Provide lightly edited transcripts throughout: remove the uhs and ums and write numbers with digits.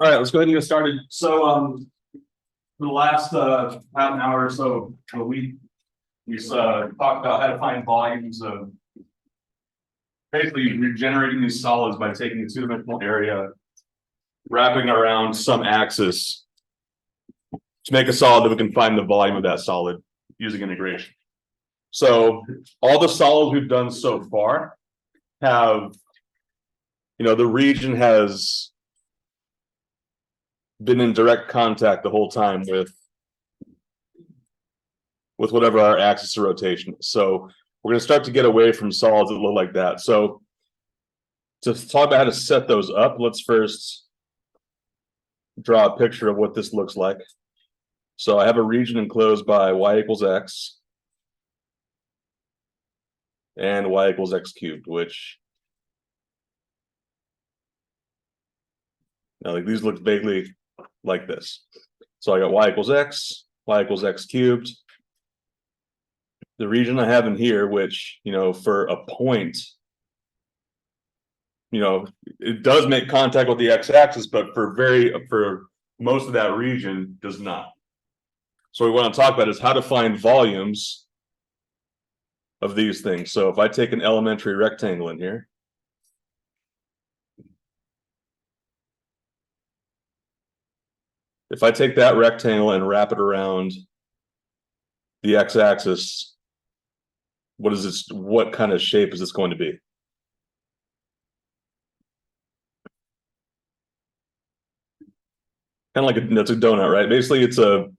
All right, let's go ahead and get started. So, for the last half an hour or so, we talked about how to find volumes of basically regenerating these solids by taking a two-dimensional area, wrapping around some axis to make a solid that we can find the volume of that solid using integration. So, all the solids we've done so far have, the region has been in direct contact the whole time with whatever our axis of rotation is. So we're going to start to get away from solids that look like that. So to talk about how to set those up, let's first draw a picture of what this looks like. So I have a region enclosed by y equals x and y equals x cubed, which like these look vaguely like this. So I got y equals x cubed. The region I have in here, which, for a point, it does make contact with the x-axis, but for most of that region does not. So what we want to talk about is how to find volumes of these things. So if I take an elementary rectangle in here, if I take that rectangle and wrap it around the x-axis, what kind of shape is this going to be? Kind of like it's a donut, right? Basically, it's still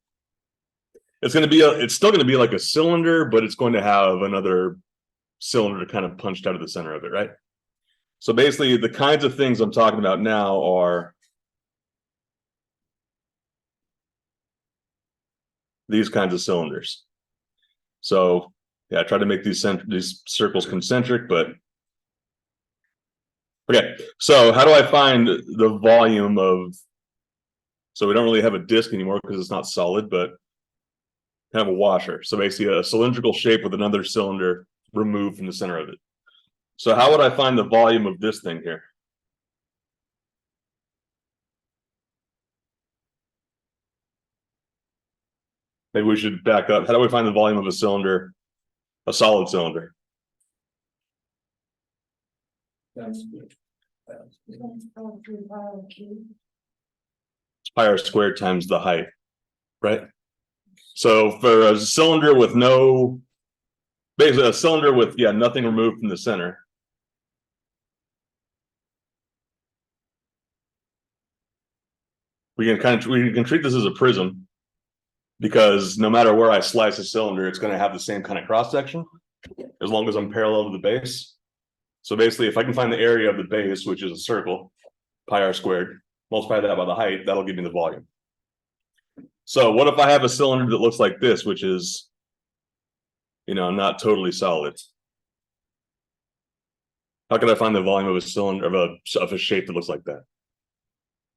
going to be like a cylinder, but it's going to have another cylinder kind of punched out of the center of it, right? So basically, the kinds of things I'm talking about now are these kinds of cylinders. So yeah, I try to make these circles concentric, but okay. So how do I find the volume of? So we don't really have a disc anymore because it's not solid, but kind of a washer. So basically a cylindrical shape with another cylinder removed from the center of it. So how would I find the volume of this thing here? Maybe we should back up. How do we find the volume of a cylinder, a solid cylinder? Pi r squared times the height, right? So for a cylinder with basically a cylinder with nothing removed from the center, we can treat this as a prism, because no matter where I slice a cylinder, it's going to have the same kind of cross section as long as I'm parallel to the base. So basically, if I can find the area of the base, which is a circle, pi r squared, multiply that by the height, that'll give me the volume. So what if I have a cylinder that looks like this, which is, not totally solid? How can I find the volume of a cylinder of a shape that looks like that?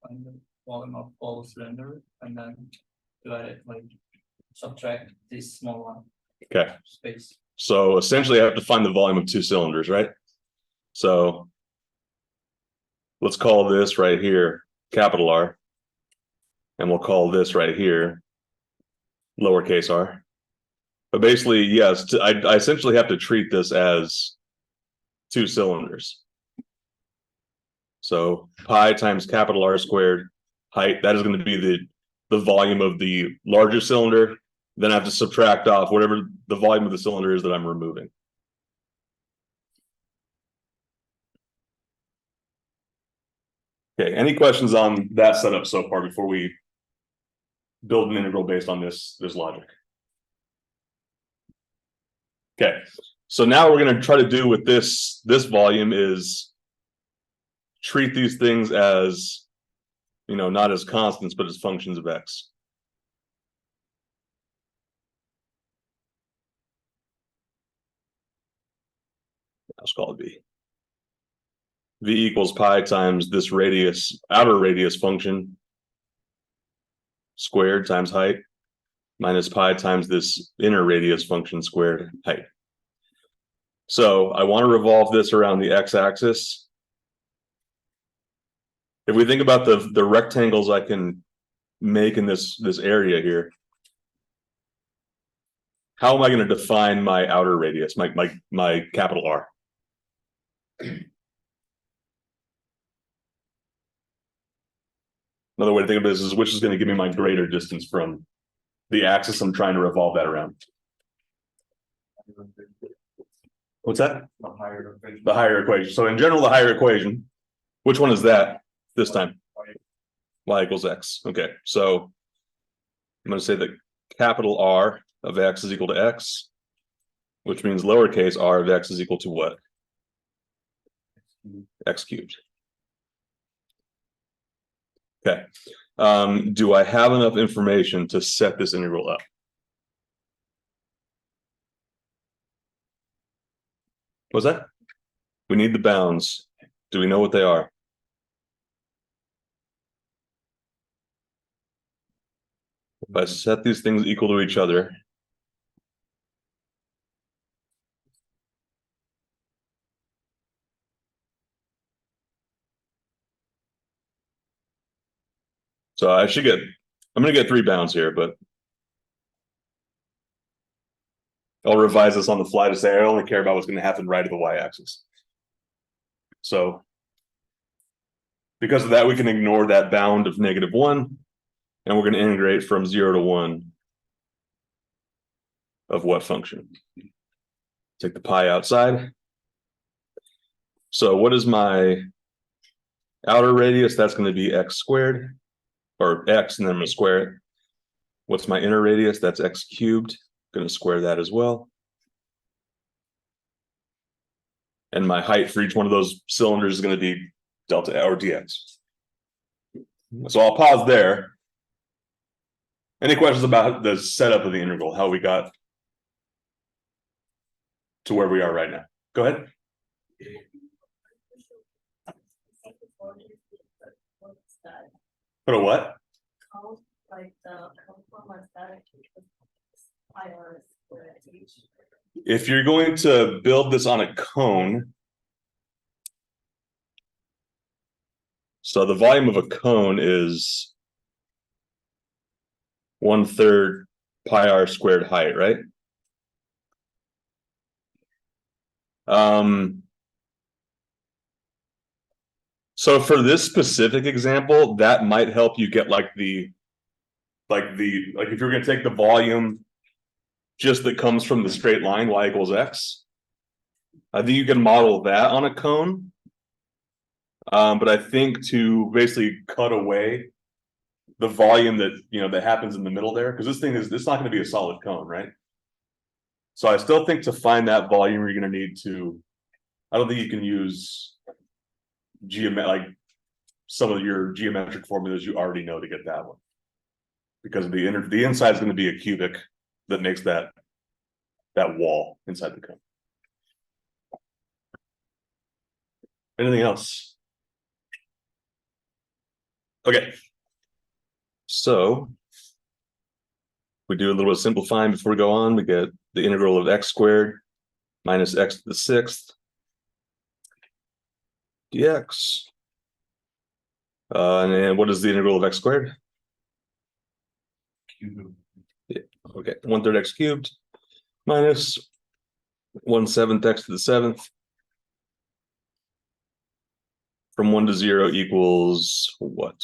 Find the volume of all cylinder and then subtract this small one. Okay. Space. So essentially, I have to find the volume of two cylinders, right? So let's call this right here capital R, and we'll call this right here lowercase r. But basically, yes, I essentially have to treat this as two cylinders. So pi times capital R squared height, that is going to be the volume of the larger cylinder. Then I have to subtract off whatever the volume of the cylinder is that I'm removing. Okay, any questions on that setup so far before we build an integral based on this logic? Okay, so now we're going to try to do with this volume is treat these things as, not as constants, but as functions of x. Let's call it v. V equals pi times this outer radius function squared times height minus pi times this inner radius function squared height. So I want to revolve this around the x-axis. if we think about the rectangles I can make in this area here, how am I going to define my outer radius, my capital R? Another way to think of this is which is going to give me my greater distance from the axis I'm trying to revolve that around. What's that? The higher equation. The higher equation. So in general, the higher equation, which one is that this time? Y equals X. Okay, so I'm going to say that capital R of X is equal to X, which means lowercase r of X is equal to what? X cubed. Okay. Do I have enough information to set this integral up? What's that? We need the bounds. Do we know what they are? If I set these things equal to each other, so I'm going to get 3 bounds here, but I'll revise this on the fly to say I only care about what's going to happen right of the y-axis. So because of that, we can ignore that bound of -1, and we're going to integrate from 0 to 1 of what function? Take the pi outside. So what is my outer radius? That's going to be x squared, or x, and then I'm going to square it. What's my inner radius? That's x cubed. Going to square that as well. And my height for each one of those cylinders is going to be delta or dx. So I'll pause there. Any questions about the setup of the integral, how we got to where we are right now? Go ahead. Put a what? If you're going to build this on a cone, so the volume of a cone is 1/3 pi r squared height, right? So for this specific example, that might help you get like if you're going to take the volume just that comes from the straight line y equals x, I think you can model that on a cone. But I think to basically cut away the volume that that happens in the middle there, because it's not going to be a solid cone, right? So I still think to find that volume, you're going to need to. I don't think you can use like some of your geometric formulas you already know to get that one, because the inside is going to be a cubic that makes that wall inside the cone. Anything else? Okay. So we do a little bit of simplifying before we go on. We get the integral of x squared minus x to the 6th dx. And then what is the integral of x squared? Yeah. Okay, 1/3 x cubed minus 1/7 x to the 7th from 1 to 0 equals what?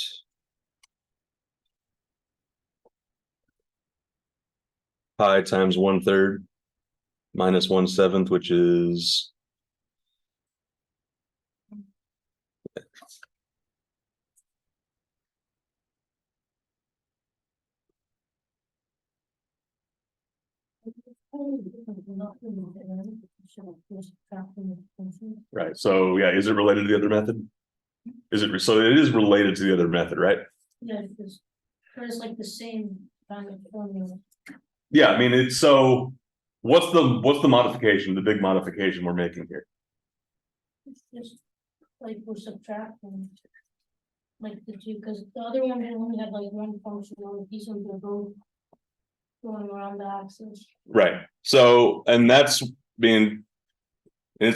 Pi times 1/3 minus 1/7, which is right. So yeah, is it related to the other method? So it is related to the other method, right? Yeah, it's like the same kind of formula. Yeah, I mean it's so what's the modification, the big modification we're making here? It's just like we're subtracting. Like the two, because the other one only had like one function, on these ones are both going around the axis. Right. So, and it's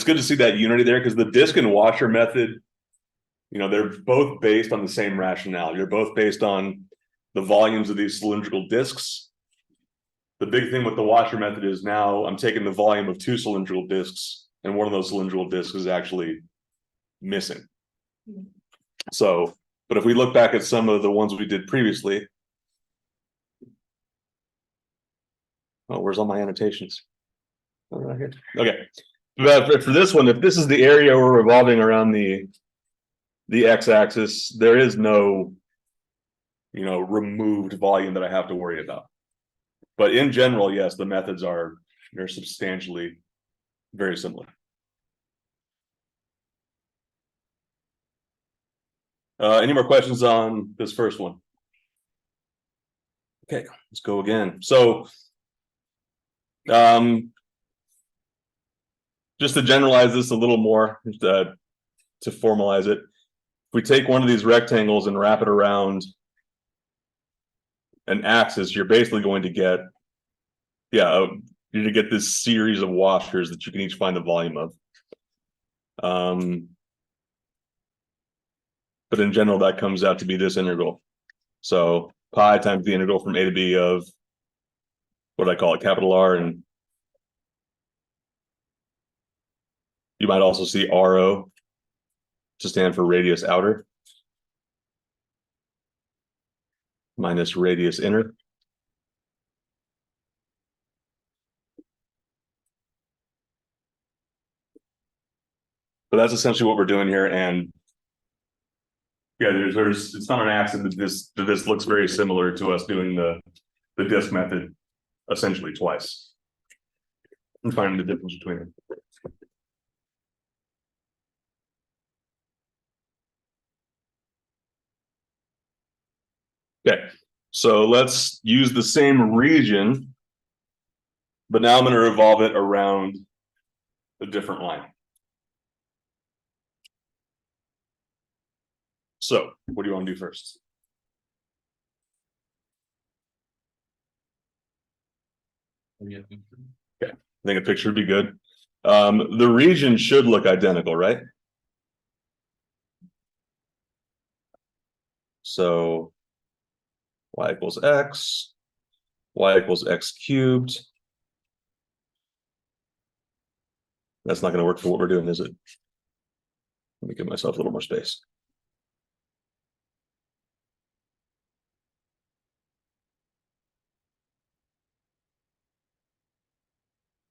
good to see that unity there, because the disk and washer method, You know, they're both based on the same rationale. You're both based on the volumes of these cylindrical discs. The big thing with the washer method is now I'm taking the volume of 2 cylindrical discs, and one of those cylindrical discs is actually missing. So, but if we look back at some of the ones we did previously, oh, where's all my annotations? Oh, right here. Okay, but for this one, if this is the area we're revolving around the x-axis, there is no, you know, removed volume that I have to worry about. But in general, yes, the methods they're substantially very similar. Any more questions on this first one? Okay, let's go again. So, just to generalize this a little more, to formalize it, if we take one of these rectangles and wrap it around an axis, you're basically going to get, you're going to get this series of washers that you can each find the volume of. But in general, that comes out to be this integral. So pi times the integral from a to b of, what do I call it, capital R, and you might also see RO to stand for radius outer minus radius inner. But that's essentially what we're doing here. And yeah, there's it's not an accident that this looks very similar to us doing the disk method essentially twice. I'm finding the difference between them. Okay, so let's use the same region, but now I'm going to revolve it around a different line. So what do you want to do first? Yeah. Okay, I think a picture would be good. The region should look identical, right? So y equals x, y equals x cubed. That's not going to work for what we're doing, is it? Let me give myself a little more space.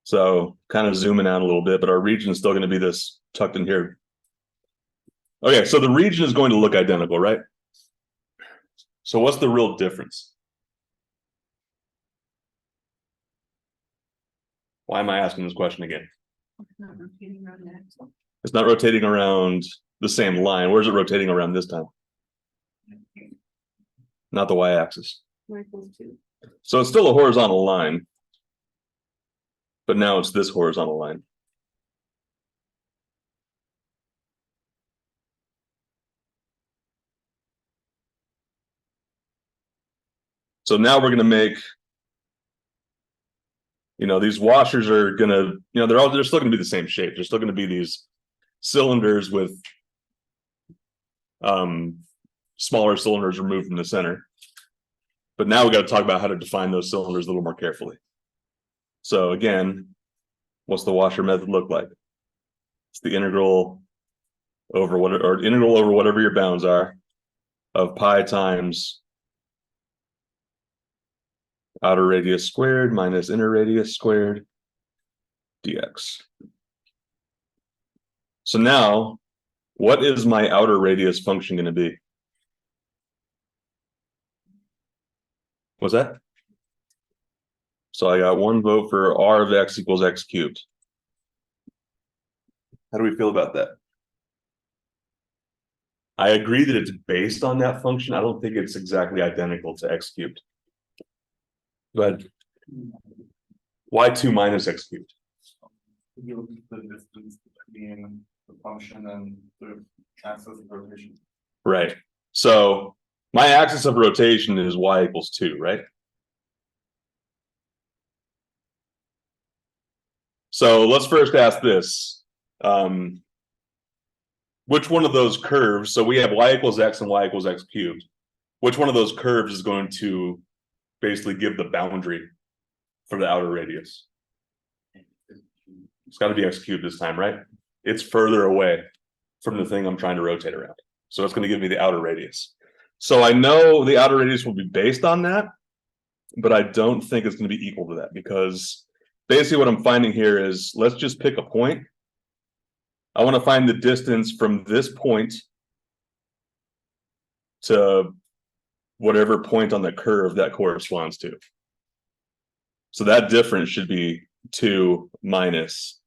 So kind of zooming out a little bit, but our region is still going to be this tucked in here. Okay, so the region is going to look identical, right? So what's the real difference? Why am I asking this question again? It's not rotating around the axle. It's not rotating around the same line. Where's it rotating around this time? Not the y-axis. Equals 2. So it's still a horizontal line, but now it's this horizontal line. So now we're going to make, you know, these washers are going to, you know, they're still going to be the same shape. They're still going to be these cylinders with smaller cylinders removed from the center. But now we got to talk about how to define those cylinders a little more carefully. So again, what's the washer method look like? It's the integral over whatever your bounds are of pi times outer radius squared minus inner radius squared dx. So now, what is my outer radius function going to be? What's that? So I got one vote for r of x equals x cubed. How do we feel about that? I agree that it's based on that function. I don't think it's exactly identical to x cubed. Go ahead. Why 2 minus x cubed? You look at the distance between the function and the axis of rotation. Right. So my axis of rotation is y equals 2, right? So let's first ask this. which one of those curves, so we have y equals x and y equals x cubed. Which one of those curves is going to basically give the boundary for the outer radius? It's got to be x cubed this time, right? It's further away from the thing I'm trying to rotate around. So it's going to give me the outer radius. So I know the outer radius will be based on that, but I don't think it's going to be equal to that, because basically what I'm finding here is, let's just pick a point. I want to find the distance from this point to whatever point on the curve that corresponds to. So that difference should be 2 minus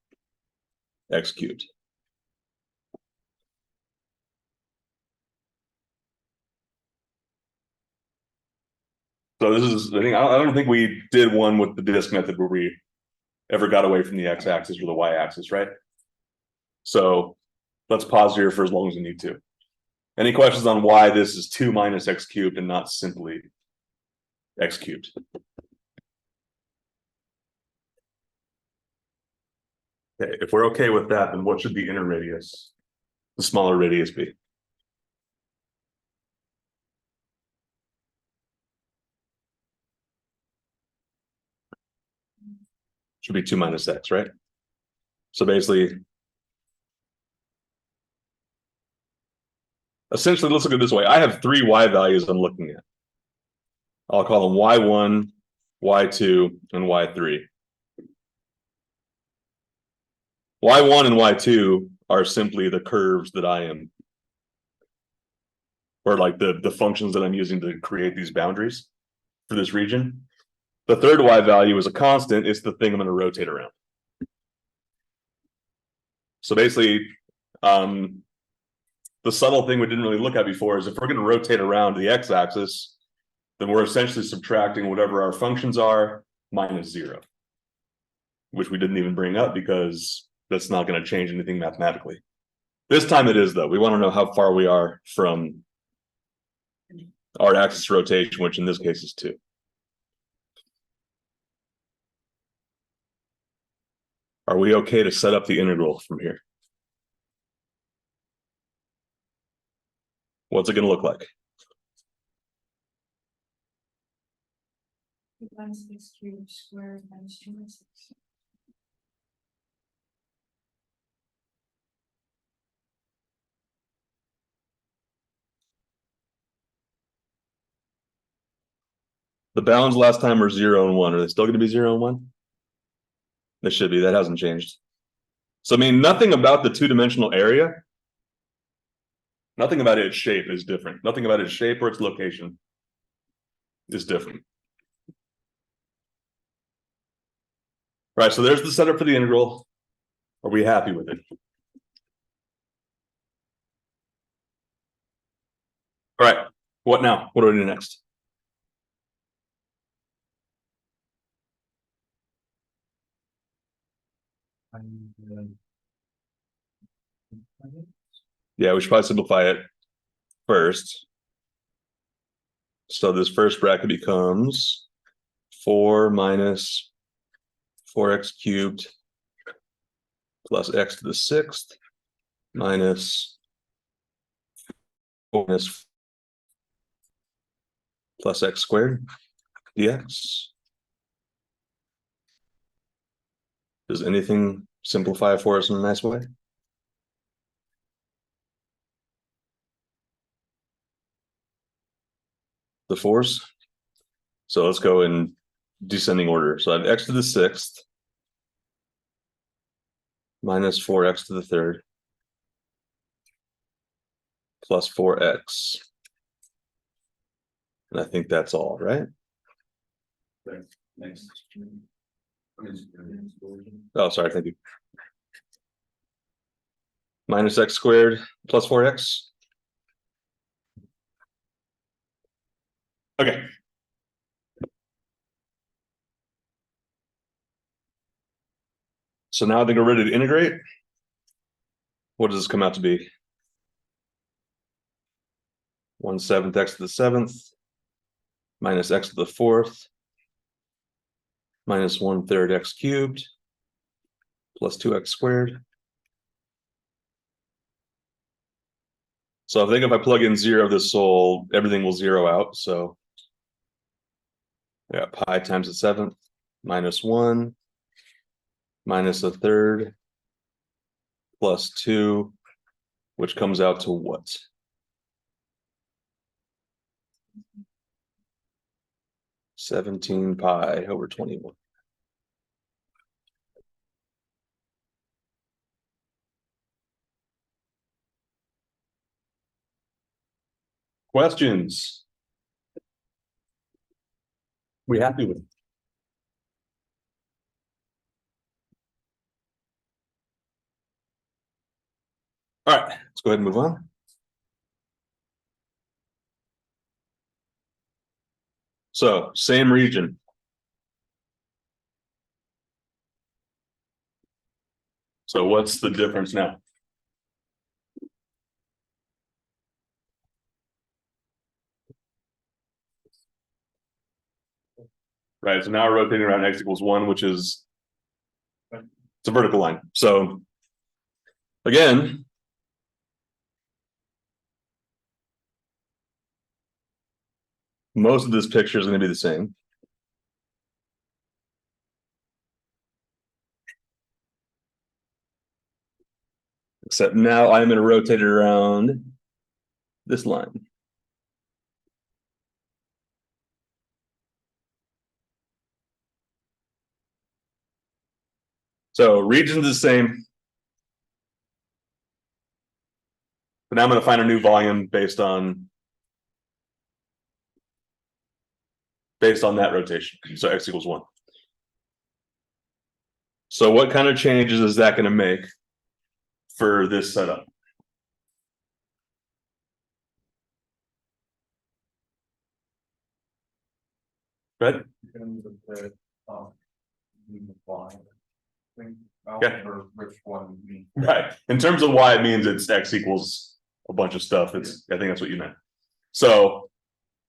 x cubed. So this is, I don't think we did one with the disk method where we ever got away from the x-axis or the y-axis, right? So let's pause here for as long as we need to. Any questions on why this is 2 minus x cubed and not simply x cubed? Okay, if we're okay with that, then what should the inner radius, the smaller radius, be? Should be 2 minus x, right? So basically, essentially, let's look at it this way. I have 3 y values I'm looking at. I'll call them y1, y2, and y3. Y1 and y2 are simply the curves that I am, or like the functions that I'm using to create these boundaries for this region. The third y value is a constant. It's the thing I'm going to rotate around. So basically, the subtle thing we didn't really look at before is if we're going to rotate around the x-axis, then we're essentially subtracting whatever our functions are minus 0, which we didn't even bring up because that's not going to change anything mathematically. This time it is, though. We want to know how far we are from our axis rotation, which in this case is 2. Are we okay to set up the integral from here? What's it going to look like? Minus x cubed squared minus 2 minus 6. The bounds last time were 0 and 1. Are they still going to be 0 and 1? They should be. That hasn't changed. So, I mean, nothing about the two-dimensional area, nothing about its shape is different. Nothing about its shape or its location is different. All right, so there's the setup for the integral. Are we happy with it? All right, what now? What do we do next? Yeah, we should probably simplify it first. So this first bracket becomes 4 minus 4x cubed plus x to the 6th minus 4 minus plus x squared dx. Does anything simplify for us in a nice way? The 4s. So let's go in descending order. So I have x to the 6th minus 4x to the 3rd plus 4x. And I think that's all, right? Next. Oh, sorry, thank you. Minus x squared plus 4x. Okay. So now I think we're ready to integrate. What does this come out to be? 1/7 x to the 7th minus x to the 4th minus 1/3 x cubed plus 2x squared So I think if I plug in 0, this will, everything will zero out, so. Yeah, pi times a seventh minus 1 minus a third plus 2, which comes out to what? 17 pi over 21. Questions? We happy with it? All right, let's go ahead and move on. So same region. So what's the difference now? Right, so now we're rotating around x equals 1, which is it's a vertical line. So again, most of this picture is going to be the same. Except now I'm going to rotate it around this line. So region's the same. But now I'm going to find a new volume based on that rotation. So x equals 1. So what kind of changes is that going to make for this setup? Right? Yeah. Which one means. Right. In terms of why it means it's x equals a bunch of stuff. I think that's what you meant. So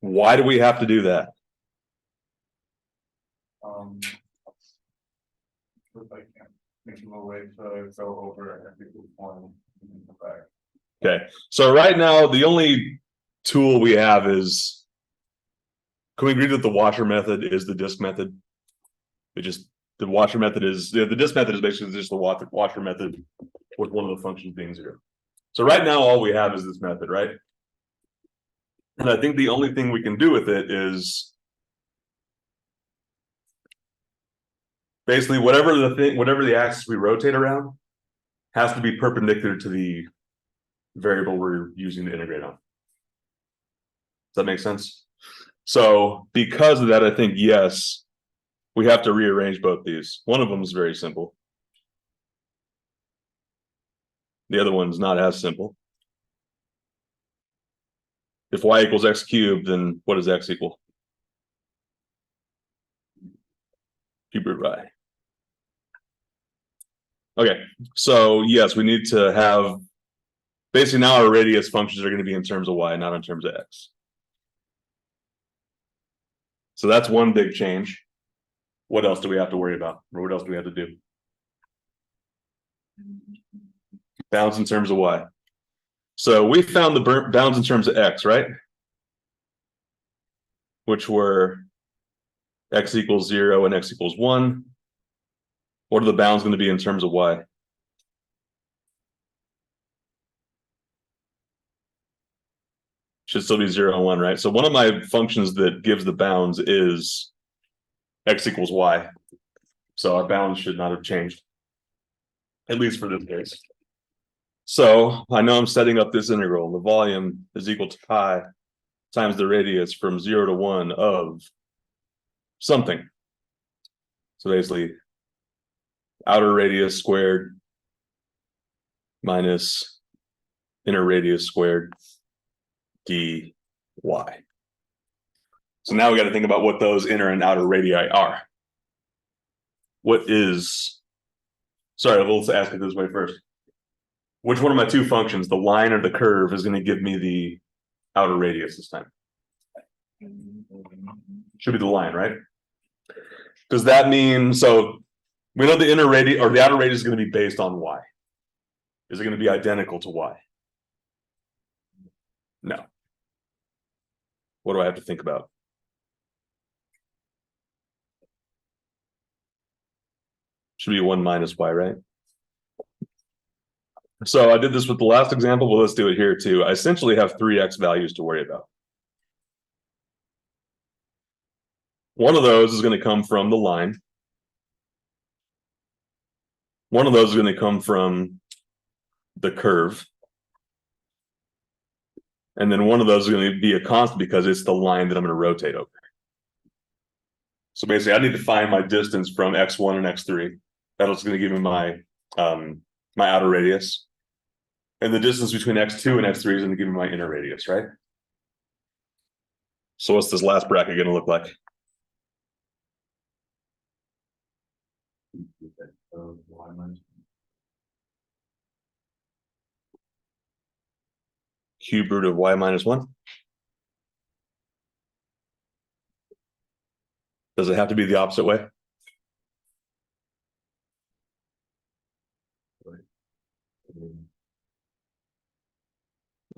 why do we have to do that? If I can't think of a way to go over x equals 1 and go back. Okay. So right now, the only tool we have is, can we agree that the washer method is the disk method? The washer method is, the disk method is basically just the washer method with one of the functions being 0. So right now, all we have is this method, right? And I think the only thing we can do with it is basically whatever the axis we rotate around has to be perpendicular to the variable we're using to integrate on. Does that make sense? So because of that, I think, yes, we have to rearrange both these. One of them is very simple. The other one's not as simple. If y equals x cubed, then what does x equal? Cube root y. Okay, so yes, we need to have, basically now our radius functions are going to be in terms of y, not in terms of x. So that's one big change. What else do we have to worry about? Or what else do we have to do? Bounds in terms of y. So we found the bounds in terms of x, right? Which were x equals 0 and x equals 1. What are the bounds going to be in terms of y? Should still be 0 and 1, right? So one of my functions that gives the bounds is x equals y. So our bounds should not have changed, at least for this case. So I know I'm setting up this integral. The volume is equal to pi times the radius from 0 to 1 of something. So basically, outer radius squared minus inner radius squared dy. So now we got to think about what those inner and outer radii are. What is, sorry, let's ask it this way first. Which one of my two functions, the line or the curve, is going to give me the outer radius this time? Should be the line, right? Does that mean, so we know the inner radius or the outer radius is going to be based on y. Is it going to be identical to y? No. What do I have to think about? Should be 1 minus y, right? So I did this with the last example, but let's do it here too. I essentially have 3x values to worry about. One of those is going to come from the line. One of those is going to come from the curve. And then one of those is going to be a constant because it's the line that I'm going to rotate over. So basically, I need to find my distance from x1 and x3. That's going to give me my my outer radius. And the distance between x2 and x3 is going to give me my inner radius, right? So what's this last bracket going to look like? Cube root of y minus 1. Does it have to be the opposite way?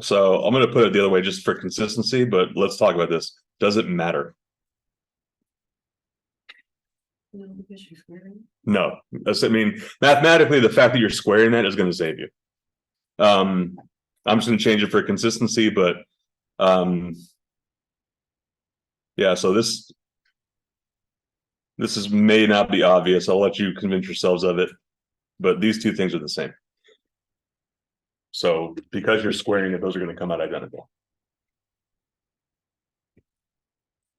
So I'm going to put it the other way just for consistency, but let's talk about this. Does it matter? No, because you're squaring. No. I mean, mathematically, the fact that you're squaring that is going to save you. I'm just going to change it for consistency, but yeah, so this may not be obvious. I'll let you convince yourselves of it, but these two things are the same. So because you're squaring it, those are going to come out identical.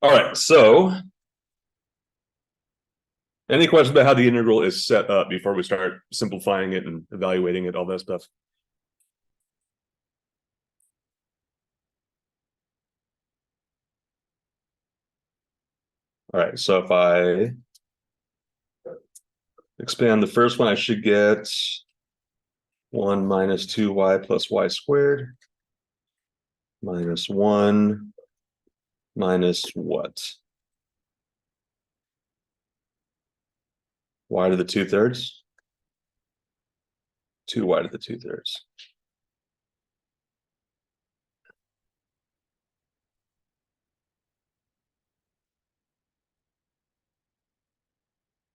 All right, so any questions about how the integral is set up before we start simplifying it and evaluating it, all that stuff? All right, so if I expand the first one, I should get 1 minus 2y plus y squared minus 1 minus what? Y to the 2/3? 2y to the 2/3.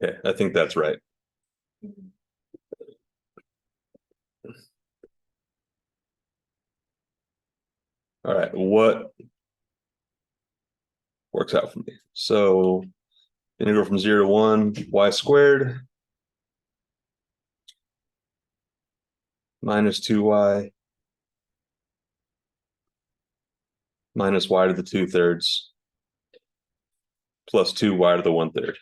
Okay, I think that's right. All right, what works out for me? So integral from 0 to 1, y squared minus 2y minus y to the 2/3 plus 2y to the 1/3.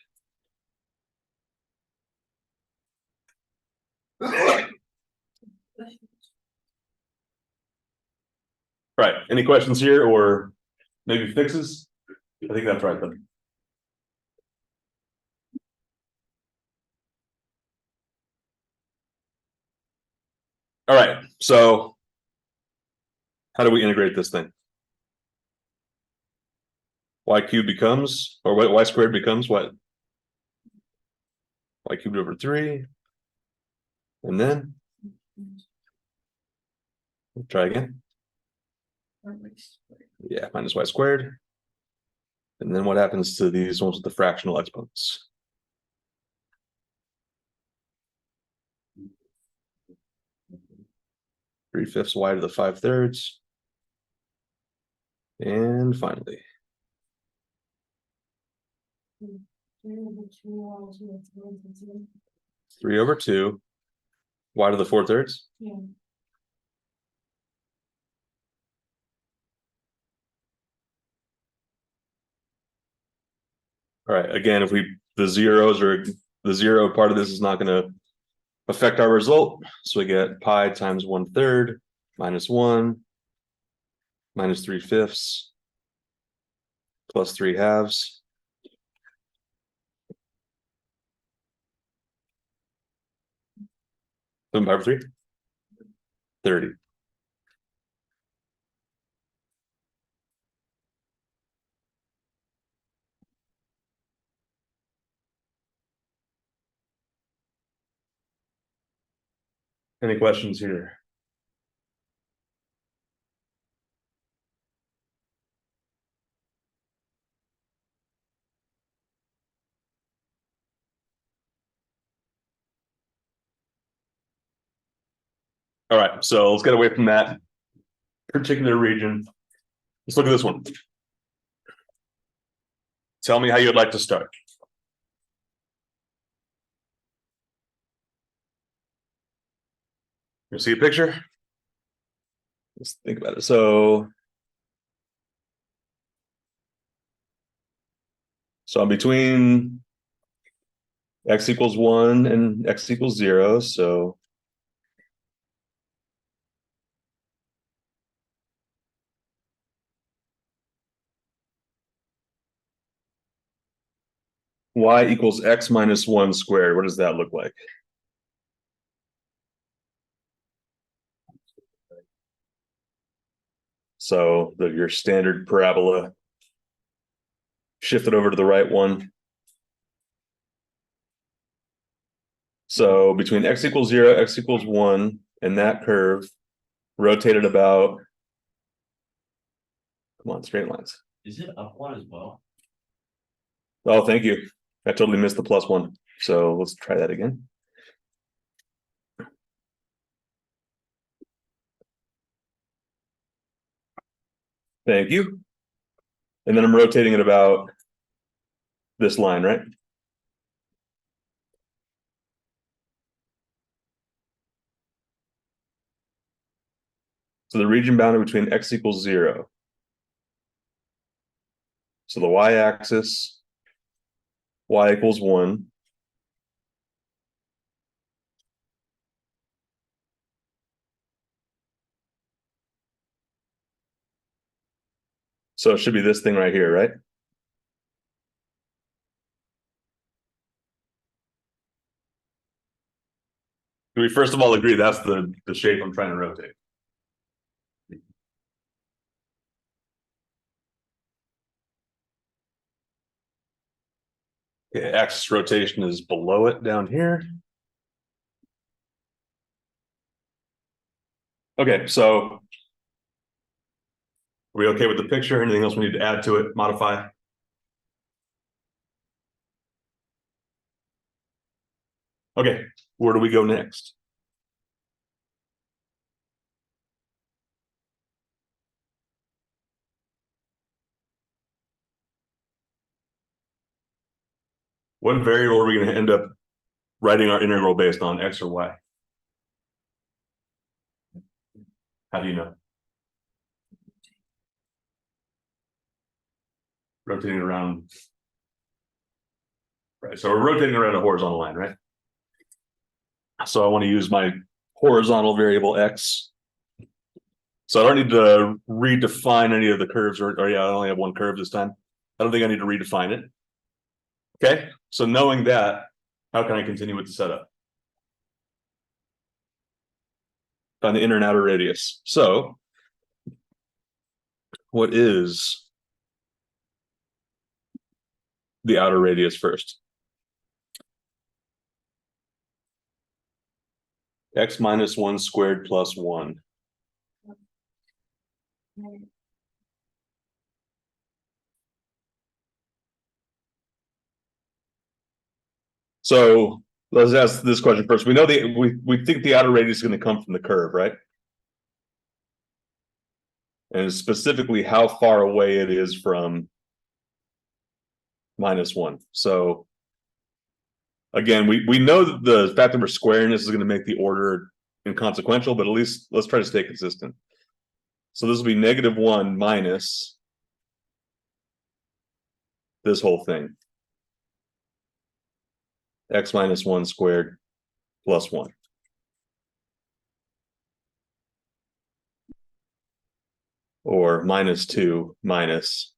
Right. Any questions here or maybe fixes? I think that's right then. All right. So how do we integrate this thing? Y cubed becomes, or y squared becomes what? Y cubed over 3. And then try again. Yeah, minus y squared. And then what happens to these ones with the fractional exponents? Three-fifths y to the 5/3. And finally, 3 over 2 y to the 4/3. Yeah. All right, again, if the zeros or the zero part of this is not going to affect our result. So we get pi times 1/3 minus 1 minus 3/5 plus 3/2. Pi over 3? 30. Any questions here? All right, so let's get away from that particular region. Let's look at this one. Tell me how you'd like to start. You see a picture? Let's think about it. So I'm between x equals 1 and x equals 0. So y equals x minus 1 squared. What does that look like? So your standard parabola, shift it over to the right one. So between x equals 0, x equals 1, and that curve, rotated about, come on, straight lines. Is it up one as well? Oh, thank you. I totally missed the +1. So let's try that again. Thank you. And then I'm rotating it about this line, right? So the region bounded between x equals 0. So the y-axis, y equals 1. So it should be this thing right here, right? Do we first of all agree that's the shape I'm trying to rotate? Okay, axis rotation is below it down here. Okay, so are we okay with the picture? Anything else we need to add to it, modify? Okay, where do we go next? What variable are we going to end up writing our integral based on, x or y? How do you know? Rotating around. Right, so we're rotating around a horizontal line, right? So I want to use my horizontal variable x. So I don't need to redefine any of the curves, or yeah, I only have one curve this time. I don't think I need to redefine it. Okay, so knowing that, how can I continue with the setup? Find the inner and outer radius. So what is the outer radius first? X minus 1 squared plus 1. So let's ask this question first. We know we think the outer radius is going to come from the curve, right? And specifically how far away it is from -1. So again, we know that the fact that we're squaring this is going to make the order inconsequential, but at least let's try to stay consistent. So this will be -1 minus this whole thing. X minus 1 squared plus 1. Or -2 minus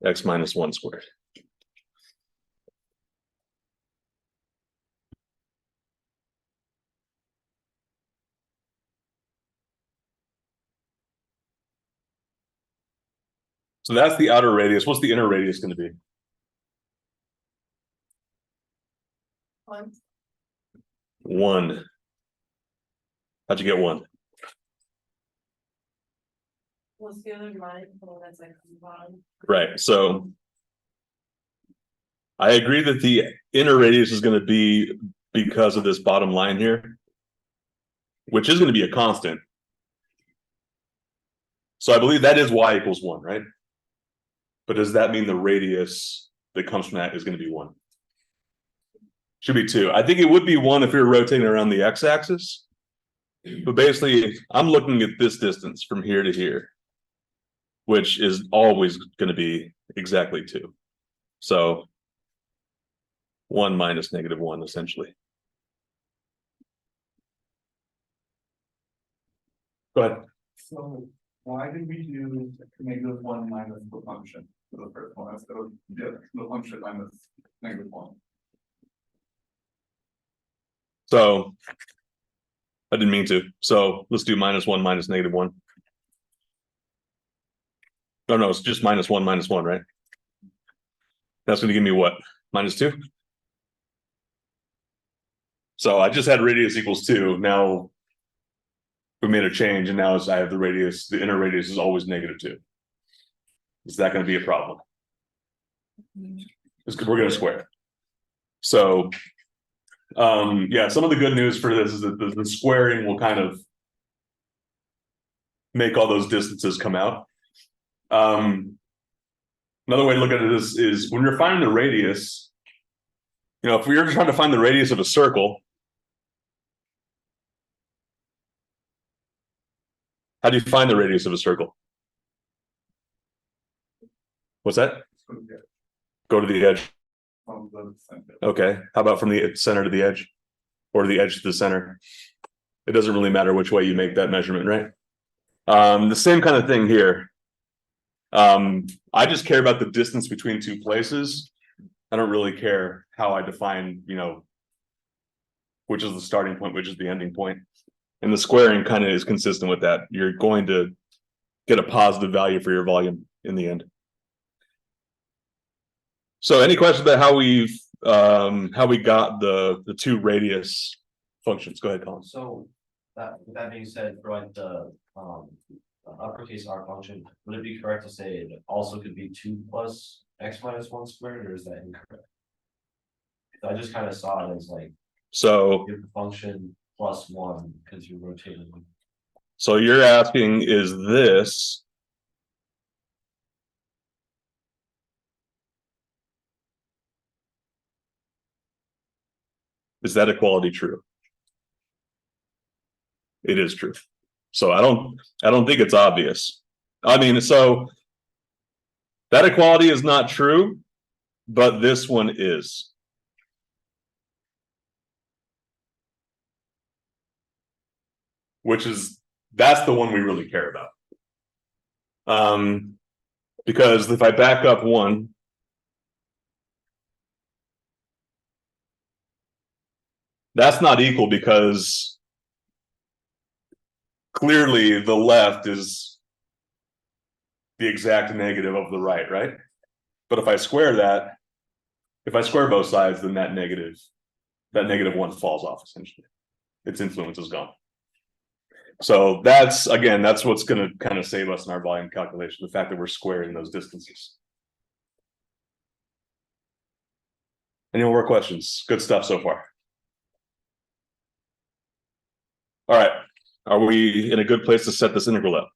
x minus 1 squared. So that's the outer radius. What's the inner radius going to be? 1. 1. How'd you get 1? What's the other line? Oh, that's like the bottom. Right. So I agree that the inner radius is going to be because of this bottom line here. which is going to be a constant. So I believe that is y equals 1, right? But does that mean the radius that comes from that is going to be 1? Should be 2. I think it would be 1 if you're rotating around the x-axis. But basically, I'm looking at this distance from here to here, which is always going to be exactly 2. So 1 minus -1, essentially. Go ahead. So why did we do -1 minus the function for the first one, instead of the function minus -1? So I didn't mean to. So let's do -1 minus -1. No, it's just -1 minus 1, right? That's going to give me what? -2? So I just had radius equals 2. Now we made a change, and now I have the radius, the inner radius is always -2. Is that going to be a problem? We're going to square. So yeah, some of the good news for this is that the squaring will kind of make all those distances come out. Another way to look at it is when you're finding the radius, you know, if we were trying to find the radius of a circle, how do you find the radius of a circle? What's that? Go to the edge. From the center. Okay. How about from the center to the edge, or the edge to the center? It doesn't really matter which way you make that measurement, right? The same kind of thing here. I just care about the distance between two places. I don't really care how I define, you know, which is the starting point, which is the ending point. And the squaring kind of is consistent with that. You're going to get a positive value for your volume in the end. So any questions about how we got the two radius functions? Go ahead, Colin. So with that being said, for like the uppercase R function, would it be correct to say it also could be 2 plus x minus 1 squared, or is that incorrect? I just kind of saw it as like So if the function plus 1 because you're rotating. So you're asking, is this that equality true? It is true. So I don't think it's obvious. I mean, so that equality is not true, but this one is. That's the one we really care about. Because if I back up 1, that's not equal, because clearly the left is the exact negative of the right, right? But if I square that, if I square both sides, then that -1 falls off, essentially. Its influence is gone. So that's what's going to kind of save us in our volume calculation, the fact that we're squaring those distances. Any more questions? Good stuff so far. All right. Are we in a good place to set this integral up?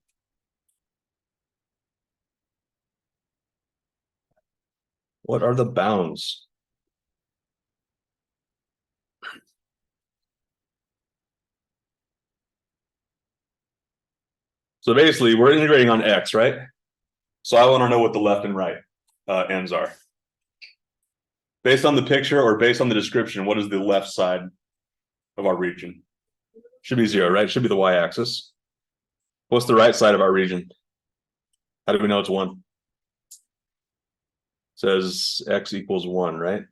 What are the bounds? So basically, we're integrating on x, right? So I want to know what the left and right ends are. Based on the picture or based on the description, what is the left side of our region? Should be 0, right? Should be the y-axis. What's the right side of our region? How do we know it's 1? It says x equals 1, right?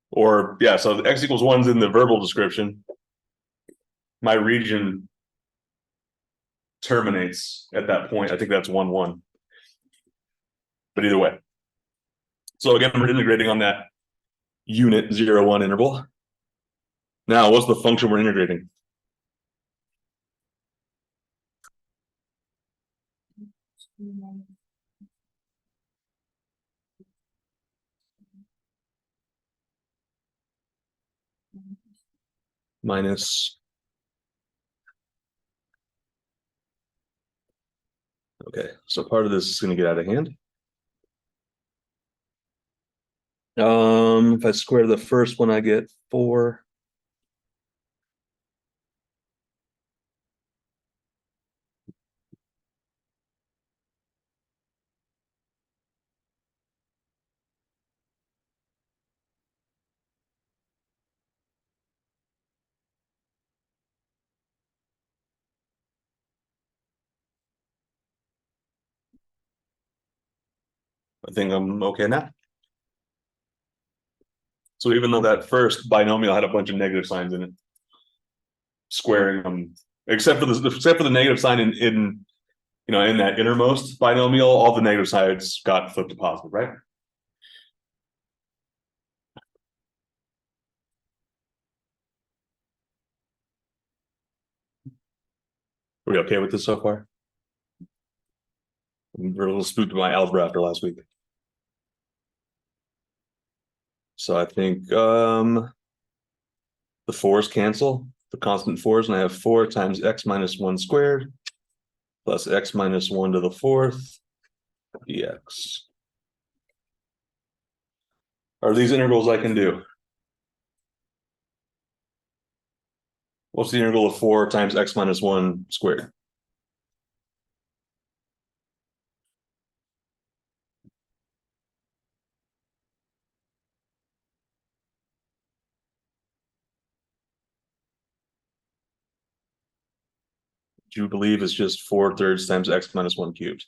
Or yeah, so x equals 1 is in the verbal description. My region terminates at that point. I think that's 1, 1. But either way. So again, we're integrating on that unit 0, 1 interval. Now, what's the function we're integrating? Minus Okay, so part of this is gonna get out of hand. If I square the first one, I get 4. I think I'm okay now. So even though that first binomial had a bunch of negative signs in it, squaring them, except for the negative sign in in that innermost binomial, all the negative sides got flipped to positive, right? Are we okay with this so far? We're a little spooked by my algebra after last week. So I think the 4's cancel, the constant 4's, and I have 4 times x minus 1 squared plus x minus 1 to the 4th dx. Are these integrals I can do? What's the integral of 4 times x minus 1 squared? Do you believe it's just 4/3 times x minus 1 cubed?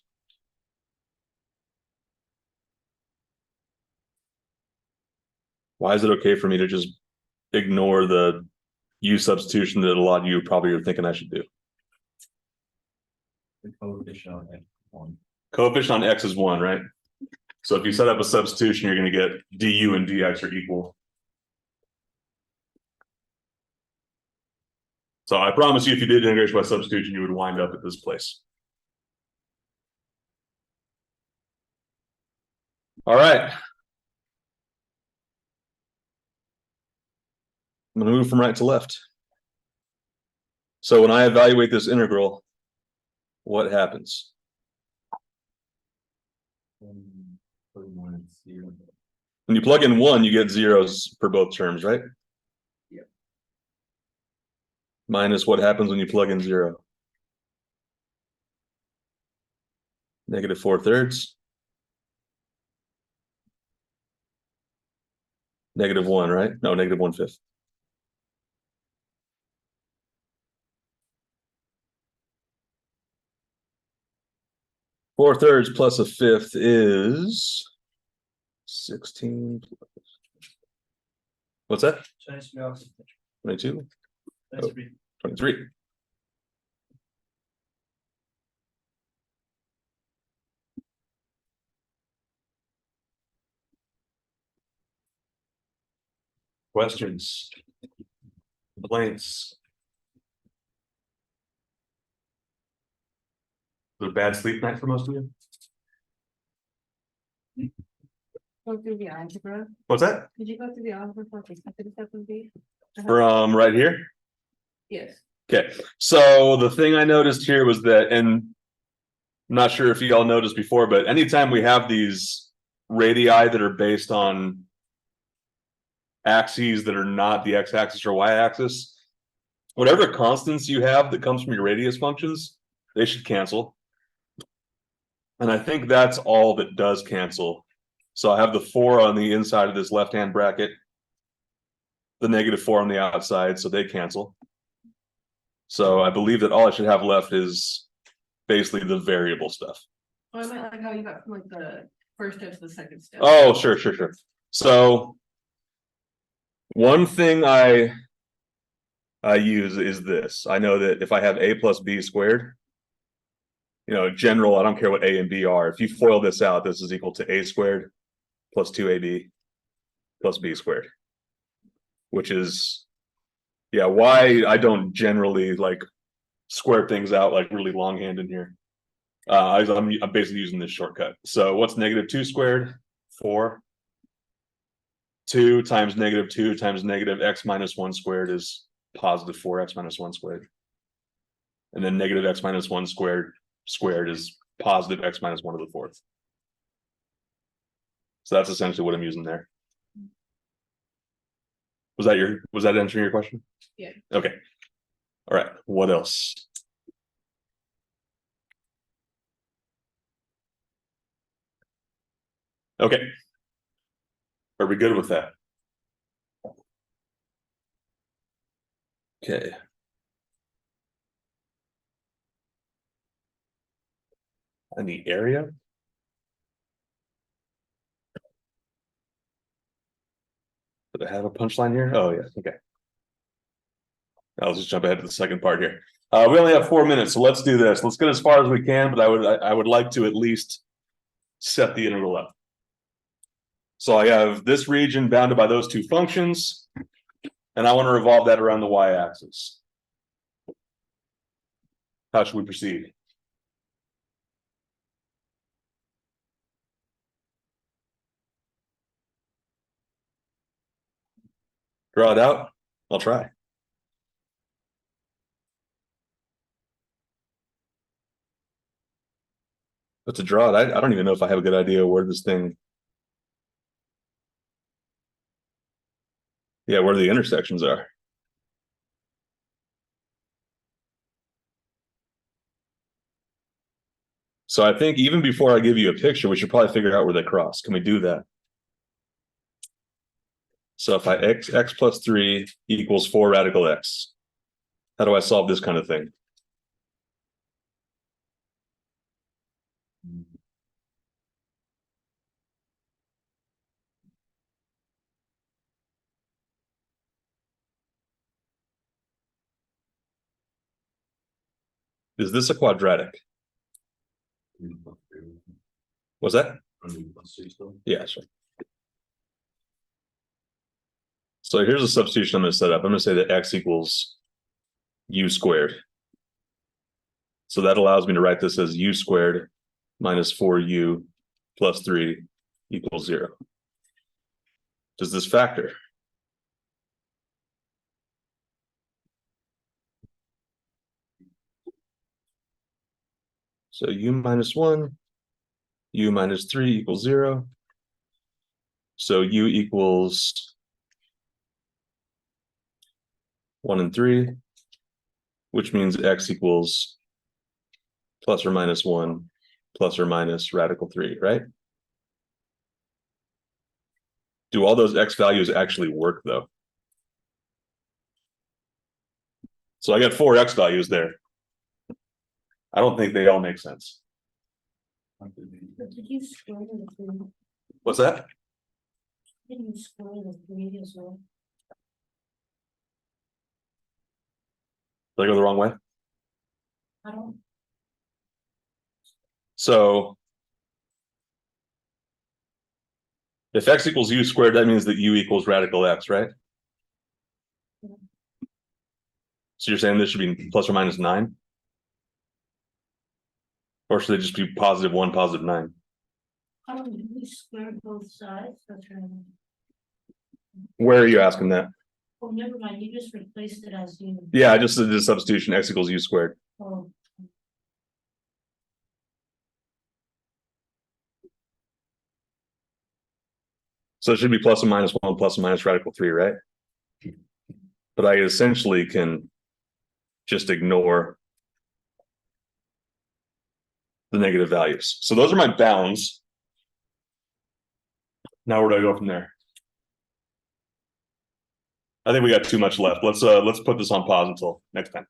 Why is it okay for me to just ignore the u substitution that a lot of you probably are thinking I should do? The coefficient on x1. Coefficient on x is 1, right? So if you set up a substitution, you're going to get du and dx are equal. So I promise you, if you did integration by substitution, you would wind up at this place. All right. I'm going to move from right to left. So when I evaluate this integral, what happens? When you plug in 1, you get zeros for both terms, right? Yeah. Minus what happens when you plug in 0? Negative 4/3. Negative 1, right? No, negative 1/5. Four thirds plus a fifth is 16. What's that? 22? 23. Questions? Complaints? Was it a bad sleep night for most of you? Go through the algebra. What's that? Did you go through the algebra for the second step would be? From right here? Yes. Okay, so the thing I noticed here was that, and I'm not sure if you all noticed before, but anytime we have these radii that are based on axes that are not the x-axis or y-axis, whatever constants you have that comes from your radius functions, they should cancel. And I think that's all that does cancel. So I have the 4 on the inside of this left-hand bracket, the negative 4 on the outside, so they cancel. So I believe that all I should have left is basically the variable stuff. Well, I meant like how you got from like the first step to the second step. Oh, sure. So one thing I use is this. I know that if I have a plus b squared, general, I don't care what a and b are. If you FOIL this out, this is equal to a squared plus 2ab plus b squared, which is, why I don't generally like square things out like really longhand in here. I'm basically using this shortcut. So what's negative 2 squared? 4. 2 times negative 2 times negative x minus 1 squared is positive 4x minus 1 squared. And then negative x minus 1 squared is positive x minus 1 to the fourth. So that's essentially what I'm using there. Was that answering your question? Yeah. Okay. All right, what else? Okay. Are we good with that? Okay. And the area? Did I have a punchline here? Oh, yeah, okay. I'll just jump ahead to the second part here. We only have 4 minutes, so let's do this. Let's get as far as we can, but I would like to at least set the integral up. So I have this region bounded by those two functions, and I want to revolve that around the y-axis. How should we proceed? Draw it out? I'll try. But to draw it, I don't even know if I have a good idea where this thing. Yeah, where the intersections are. So I think even before I give you a picture, we should probably figure out where they cross. Can we do that? So if I x plus 3 equals 4 radical x, how do I solve this kind of thing? Is this a quadratic? What's that? Yeah, sure. So here's a substitution I'm going to set up. I'm going to say that x equals u squared. So that allows me to write this as u squared minus 4u plus 3 equals 0. Does this factor? So u minus 1, u minus 3 equals 0. So u equals 1 and 3, which means x equals plus or minus 1 plus or minus radical 3, right? Do all those x values actually work though? So I got 4 x values there. I don't think they all make sense. But did you square the 3? What's that? Didn't you square the 3 as well? Did I go the wrong way? I don't. So if x equals u squared, that means that u equals radical x, right? So you're saying this should be plus or minus 9? Or should they just be positive 1, positive 9? You square both sides, that's right. Where are you asking that? Oh, never mind, you just replaced it as you. Yeah, I just did a substitution, x equals u squared. Oh, So it should be plus or minus 1 plus or minus radical 3, right? But I essentially can just ignore the negative values. So those are my bounds. Now where do I go from there? I think we got too much left. Let's put this on pause until next time.